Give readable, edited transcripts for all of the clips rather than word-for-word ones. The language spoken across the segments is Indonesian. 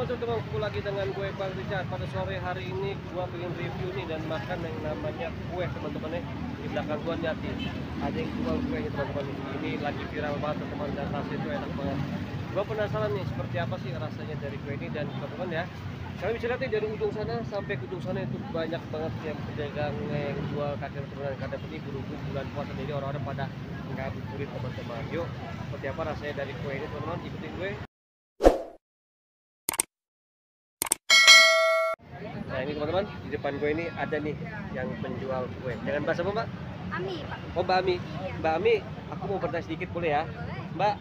teman-teman, ketemu lagi dengan gue Bang Richard. Pada sore hari ini gue pengen review nih dan makan yang namanya kue teman-teman ya. Di belakang gue nih ada yang jual kuenya teman-teman. Ini lagi viral banget teman-teman dan rasanya itu enak banget. Gue penasaran nih seperti apa sih rasanya dari kue ini dan teman-teman ya. Kalian bisa lihat nih dari ujung sana sampai ke ujung sana itu banyak banget yang pedagang yang jual kaki teman-teman. Kadang ini berhubung bulan puasa jadi orang-orang pada ngabuburit teman-teman. Yuk, seperti apa rasanya dari kue ini teman-teman, ikutin gue. Nah ini teman-teman, di depan gue ini ada nih yang penjual kue. Jangan bahasa apa Mbak? Ami, Pak. Oh Mbak Ami. Iya. Mbak Ami, aku mau bertanya sedikit boleh ya? Boleh. Mbak,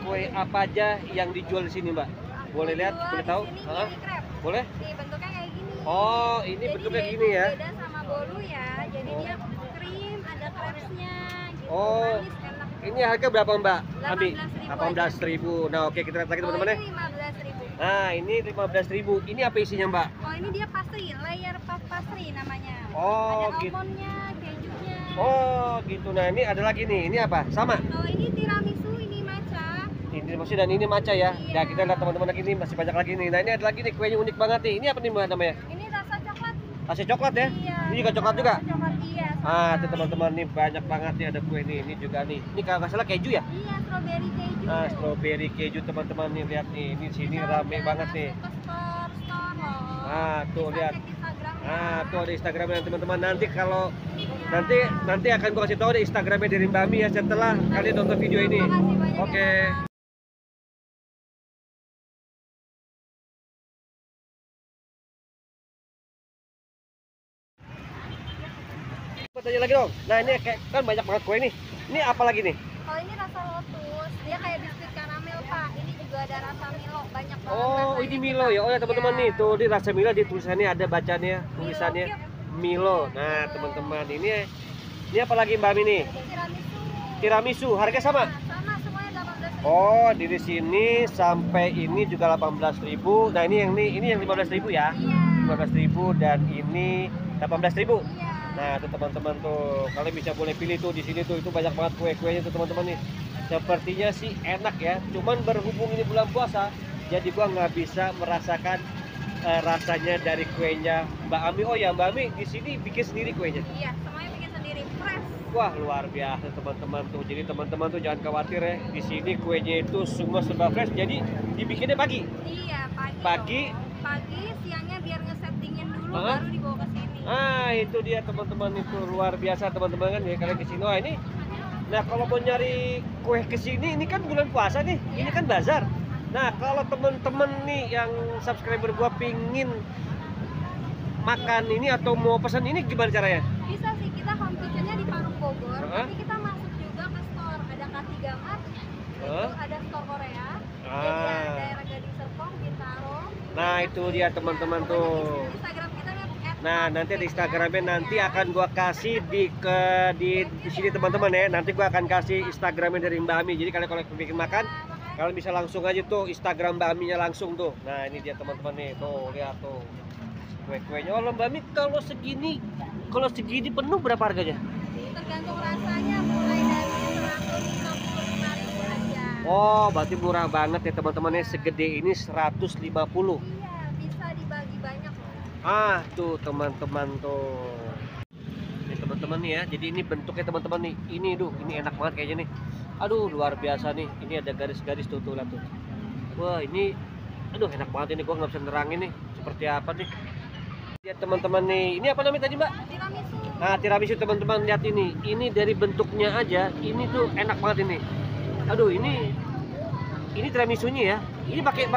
kue apa aja yang dijual di sini Mbak? Boleh lihat, boleh tahu? Ini Hah? crepe. Boleh? Nih bentuknya kayak gini. Oh, ini Jadi bentuknya dia gini itu ya? Beda sama bolu ya. Jadi Oh. dia krim, ada crepesnya gitu. Oh. Manis, enak. Ini harga berapa Mbak? Ami? 18.000 18.000. Nah oke, kita lihat lagi teman-teman ya. Ini 15.000. Nah ini 15.000. Ini apa isinya Mbak? Oh ini dia pastry, layer pastry namanya. Oh, ada gitu. almondnya, kejunya. Oh gitu. Nah ini ada lagi nih. Ini apa? Sama? Kalau ini tiramisu, ini matcha. Ini masih dan ini matcha ya. Iya. Nah kita lihat teman-teman lagi nih, masih banyak lagi nih. Nah ini ada lagi nih kuenya unik banget nih. Ini apa nih Mbak namanya? Ini rasa coklat. Rasa coklat ya? Iya. Ini juga coklat juga? Rasa coklat iya. Ah, sama. tuh teman-teman nih banyak banget nih ada kue nih. Ini juga nih. Ini kalau nggak salah keju ya? Iya, strawberry keju. Ah, strawberry keju teman-teman nih, lihat nih. Ini sini rame banget nih. Ah, tuh lihat. Ah, tuh ada Instagramnya teman-teman. Nanti kalau nanti akan gua kasih tahu di Instagramnya dari Mbak Mi ya setelah kalian nonton video ini. Oke. Tanya lagi dong. Nah ini kayak kan banyak banget kue nih. Ini apa lagi nih? Kalau ini rasa lotus, dia kayak biskuit karamel Pak. Ini juga ada rasa Milo, banyak banget. Oh rasanya. ini Milo ya. Oh ya teman-teman nih. Tuh di rasa Milo di tulisannya ada bacanya tulisannya Milo. Nah teman-teman ini apa lagi Mbak Mi nih? Ini tiramisu. Tiramisu. Harga sama? Sama semuanya 18.000. Oh di sini sampai ini juga 18.000. Nah ini yang 15.000 ya? Iya. 15.000 dan ini 18.000. Iya. Nah, tuh teman-teman tuh, kalian bisa boleh pilih tuh di sini tuh, itu banyak banget kue-kuenya tuh teman-teman nih. Sepertinya sih enak ya, cuman berhubung ini bulan puasa, jadi gua nggak bisa merasakan rasanya dari kuenya Mbak Ami. Oh ya Mbak Ami di sini bikin sendiri kuenya. Iya, semuanya bikin sendiri, fresh. Wah luar biasa teman-teman tuh. Jadi teman-teman tuh jangan khawatir ya, di sini kuenya itu semua serba fresh. Jadi dibikinnya pagi. Iya, pagi. Pagi. Pagi, siangnya biar ngesettingin dulu, Hah? baru dibawa ke sini. Ah itu dia teman-teman, itu luar biasa teman-teman kan ya kalian kesini. Wah ini, nah kalau mau nyari kue kesini ini kan bulan puasa nih, ini kan bazar. Nah kalau teman-teman nih yang subscriber gua pingin makan ini atau mau pesan ini gimana caranya? Bisa sih, kita home kitchen-nya di Parung Bogor, Hah? tapi kita masuk juga ke store, ada K3 Mart, itu Hah? ada store Korea, jadi Ah. ada daerah Gading Serpong, Bintaro. Nah itu dia teman-teman tuh. Instagram kita Nah nanti di Instagramnya nanti akan gua kasih di sini teman-teman ya. Nanti gua akan kasih Instagramnya dari Mbak Ami. Jadi kalian kalau bikin makan, kalian bisa langsung aja tuh Instagram Mbak Aminya langsung tuh. Nah ini dia teman-teman nih, tuh lihat tuh kue-kuenya. Oh Mbak Ami kalau segini penuh berapa harganya? tergantung rasanya, mulai dari 155.000 aja. Oh berarti murah banget ya teman-teman ya, segede ini 150. Iya, bisa dibagi banyak. Ah tuh teman-teman tuh. Ini teman-teman nih ya. Jadi ini bentuknya teman-teman nih. Ini enak banget kayaknya nih. Aduh luar biasa nih. Ini ada garis-garis tuh lihat tuh. Wah ini, aduh enak banget ini. Gua nggak bisa nerangin nih seperti apa nih. Lihat teman-teman nih. Ini apa namanya tadi Mbak? Tiramisu. Nah tiramisu teman-teman, lihat ini. Ini dari bentuknya aja. Ini tuh enak banget ini. Aduh ini tiramisunya ya. Ini pakai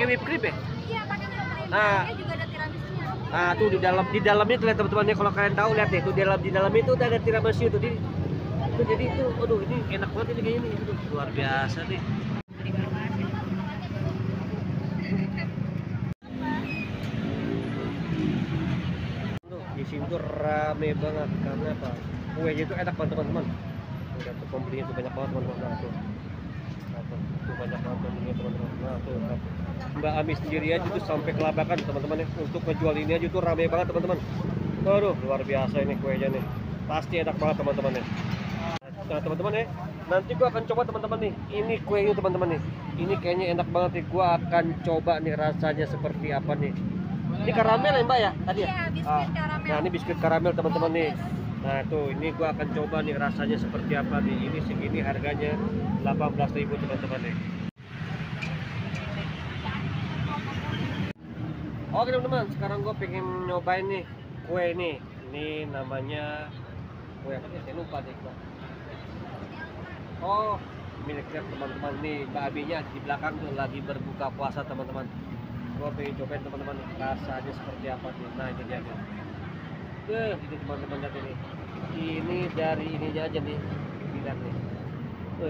whipped cream ya? Iya, pakai whipped cream. Nah. Dia juga ada tiramisunya. Nah tuh di dalamnya tuh lihat teman-teman ya, kalau kalian tahu lihat deh tuh di dalam itu udah ada tiramisu tuh jadi itu aduh ini enak banget ini kayaknya nih, aduh, luar biasa nih. Di sini tuh rame banget karena apa? Kuenya itu enak banget teman-teman. Udah tuh pembelinya tuh banyak banget teman-teman. Nah, tuh banyak banget pembelinya teman-teman. Nah tuh Mbak Ami sendiri aja tuh sampai kelabakan teman-teman ya, untuk ngejual ini aja tuh rame banget teman-teman. Aduh luar biasa ini kuenya nih, pasti enak banget teman-teman ya. Nah teman-teman ya, nanti gua akan coba teman-teman nih. Ini kuenya teman-teman nih. Ini kayaknya enak banget nih. Gua akan coba nih rasanya seperti apa nih. Ini karamel ya Mbak ya tadi ya? Iya, biskuit karamel. Nah ini biskuit karamel teman-teman nih. Nah tuh ini gua akan coba nih rasanya seperti apa nih. Ini segini harganya 18.000 teman-teman nih. Oke teman-teman, sekarang gue pengen nyobain nih kue ini. Ini namanya kue apa sih? Saya lupa deh Bang. Oh, miliknya teman-teman nih. Mbak Abinya di belakang tuh lagi berbuka puasa teman-teman. Gue pengen cobain teman-teman rasanya seperti apa nih. Nah ini dia nih. Ini teman-teman lihat ini. Ini dari ininya aja nih. Lihat nih.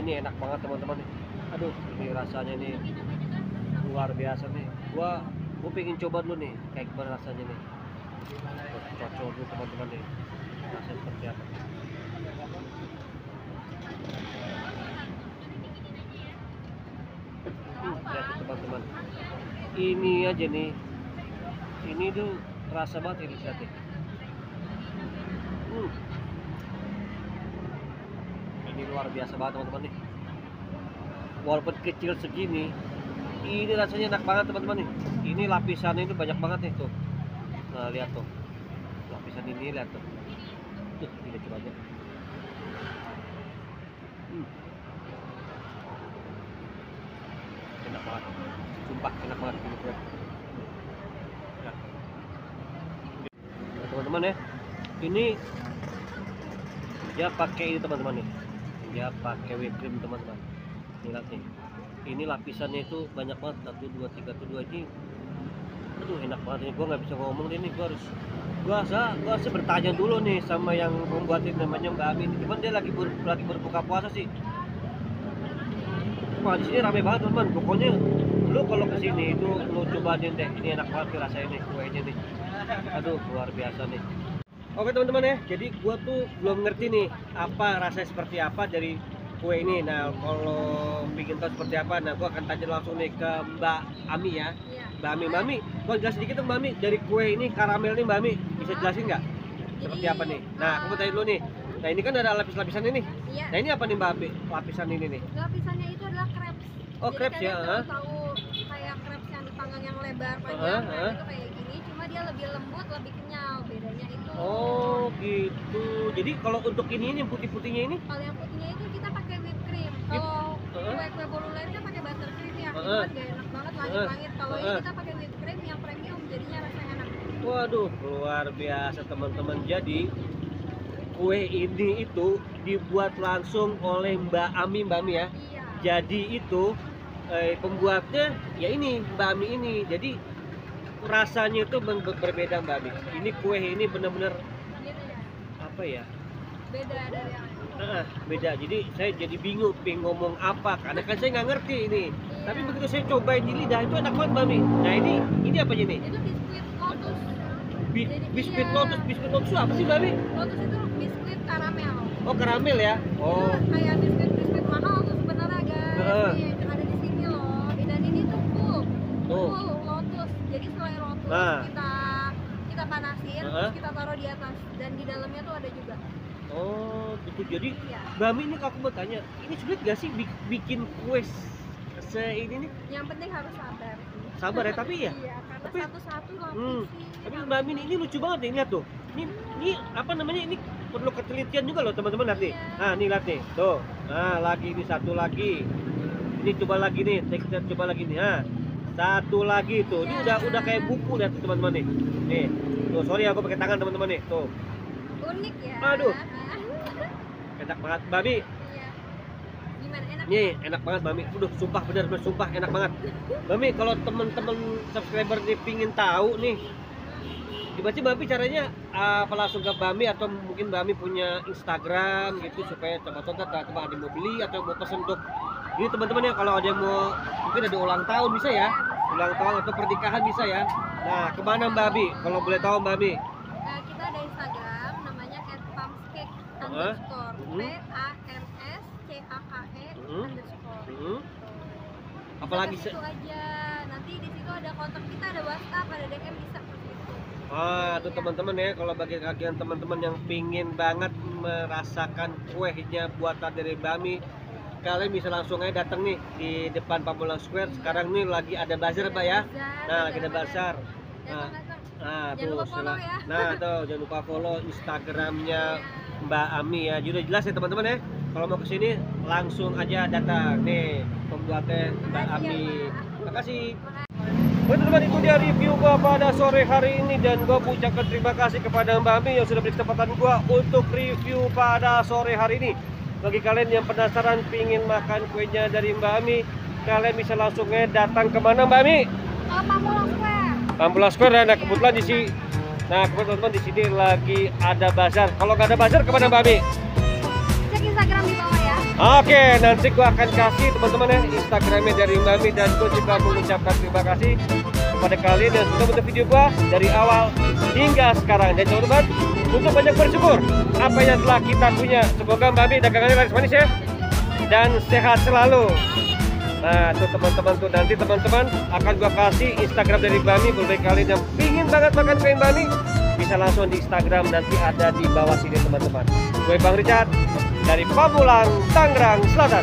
Ini enak banget teman-teman nih. Aduh, ini rasanya nih luar biasa nih. Gue pengen coba dulu nih kayak gimana rasanya nih. Cocok dulu teman-teman nih, rasanya seperti apa. Lihat teman-teman, ini aja nih, ini tuh rasa banget ini lihat nih. Ini luar biasa banget teman-teman nih. Walaupun kecil segini, ini rasanya enak banget teman-teman nih. Ini lapisannya itu banyak banget nih tuh. Nah lihat tuh, lapisan ini lihat tuh. Kita coba aja. Enak banget, sumpah enak banget ini kue. Nah, teman-teman ya, ini dia pakai ini teman-teman nih. Dia pakai whipped cream teman-teman. Lihat nih. Ini lapisannya itu banyak banget, 1, 2, 3, 2 ini. Aduh enak banget ini, gue nggak bisa ngomong ini, gue harus bertanya dulu nih sama yang membuat ini namanya Mbak Ami. Cuman dia lagi berbuka puasa sih. Wah di sini rame banget teman. Pokoknya lu kalau kesini itu lu cobain deh, ini enak banget nih rasanya nih kuenya nih. Aduh luar biasa nih. Oke teman-teman ya, jadi gue tuh belum ngerti nih apa rasanya seperti apa dari kue ini. Nah kalau bikin tahu seperti apa, nah gue akan tanya langsung nih ke Mbak Ami ya. Mbak Ami, gue jelasin sedikit Mbak Ami, dari kue ini karamel nih Mbak Ami, bisa jelasin nggak seperti apa nih? Nah aku mau tanya dulu nih. Nah ini kan ada lapis-lapisan ini. Iya. Nah ini apa nih Mbak Ami, lapisan ini nih? Lapisannya itu adalah crepes. Oh crepes ya? Tahu kayak crepes yang dipanggang yang lebar panjang, nah itu kayak gini, cuma dia lebih lembut, lebih kenyal. Bedanya itu. Oh gitu. Jadi kalau untuk ini yang putih-putihnya ini? Kalau yang putihnya itu kita pakai whipped cream. Kalau kue-kue bolu lain kan pakai buttercream ya, itu kan gak enak banget, langit-langit. Kalau ini kita pakai whipped cream yang premium, jadinya rasanya enak. Waduh, luar biasa teman-teman. Jadi kue ini itu dibuat langsung oleh Mbak Ami ya. Iya. Jadi itu pembuatnya ya ini Mbak Ami ini. Jadi rasanya itu berbeda Mbak Ami. Ini kue ini benar-benar Gitu ya. apa ya? Beda dari yang Beda. Jadi saya jadi bingung pengen ngomong apa karena kan saya nggak ngerti ini. Tapi begitu saya cobain di lidah itu enak banget Mbak Ami. Nah ini apa ini? itu biskuit lotus. Biskuit lotus. Biskuit lotus apa sih Mbak Ami? Lotus itu biskuit karamel. Oh karamel ya? Oh. Itu kayak biskuit mahal tuh sebenarnya guys. Nih, ada di sini loh. Dan ini tuh full lotus. Jadi selain lotus kita panasin, terus kita taruh di atas, dan di dalamnya tuh ada juga. Oh gitu. Jadi Iya. Mbak Ami ini kalau aku mau tanya, ini sulit gak sih bikin kue ini nih? Yang penting harus sabar. Sabar ya, tapi ya. Iya, karena Tapi- satu-satu lapisin. Tapi Mbak Ami ini lucu banget nih, lihat tuh. Ini apa namanya, ini perlu ketelitian juga loh teman-teman, lihat nih. Nah nih lihat nih, tuh. Nah lagi ini satu lagi. Ini coba lagi nih, kita coba lagi nih. Nah satu lagi tuh. Ini udah kayak buku lihat tuh teman-teman nih. Nih, tuh sorry aku pakai tangan teman-teman nih, tuh. Unik ya. Aduh. Enak banget Mbak Ami. Iya. Gimana, enak? Nih enak banget Mbak Mi. Udah sumpah bener-bener sumpah enak banget. Mbak Mi, kalau temen-temen subscriber nih pingin tahu nih, gimana sih Mbak Mi caranya apa langsung ke Mbak Mi atau mungkin Mbak Mi punya Instagram gitu supaya coba ada yang mau beli atau mau pesen untuk ini teman-teman ya, kalau ada yang mau mungkin ada ulang tahun bisa ya, ulang tahun atau pernikahan bisa ya. Nah kemana Mbak Mi kalau boleh tahu Mbak Mi? Kita ada Instagram namanya @pamscake underscore PAMSCAKE_. Apalagi Bisa ke situ aja. Nanti di situ ada kontak kita, ada WhatsApp, ada DM, bisa ke situ. Tuh teman-teman ya, kalau bagi kalian teman-teman yang pingin banget merasakan kuenya buatan dari Bami, kalian bisa langsung aja datang nih di depan Pamulang Square. Sekarang nih lagi ada bazar, Mbak ya. Nah, lagi ada bazar. Tuh, jangan lupa follow Instagramnya Mbak Ami ya. Sudah jelas ya teman-teman ya. Kalau mau kesini langsung aja datang nih pembuatnya Mbak Ami. Terima kasih. Teman-teman, itu dia review gua pada sore hari ini, dan gua ucapkan terima kasih kepada Mbak Ami yang sudah beri kesempatan gua untuk review pada sore hari ini. Bagi kalian yang penasaran pingin makan kuenya dari Mbak Ami, kalian bisa langsungnya datang kemana Mbak Ami? Pamulang Square. Pamulang Square. Nah, kebetulan di sini, teman-teman di sini lagi ada bazar. Kalau nggak ada bazar kemana Mbak Ami? Cek Instagram di bawah ya. Oke, nanti gua akan kasih teman-teman ya Instagramnya dari Mbak Ami, dan gua juga mengucapkan terima kasih kepada kalian yang sudah menonton video gua dari awal hingga sekarang. Dan teman-teman, untuk banyak bersyukur apa yang telah kita punya. Semoga Mbak Ami dagangannya laris manis ya, dan sehat selalu. Nah, tuh teman-teman, tuh nanti teman-teman akan gua kasih Instagram dari Mbak Ami. Bagi kalian yang pingin banget makan kue Mbak Ami, bisa langsung di Instagram, nanti ada di bawah sini teman-teman. Gue Bang Richard dari Pamulang, Tangerang Selatan.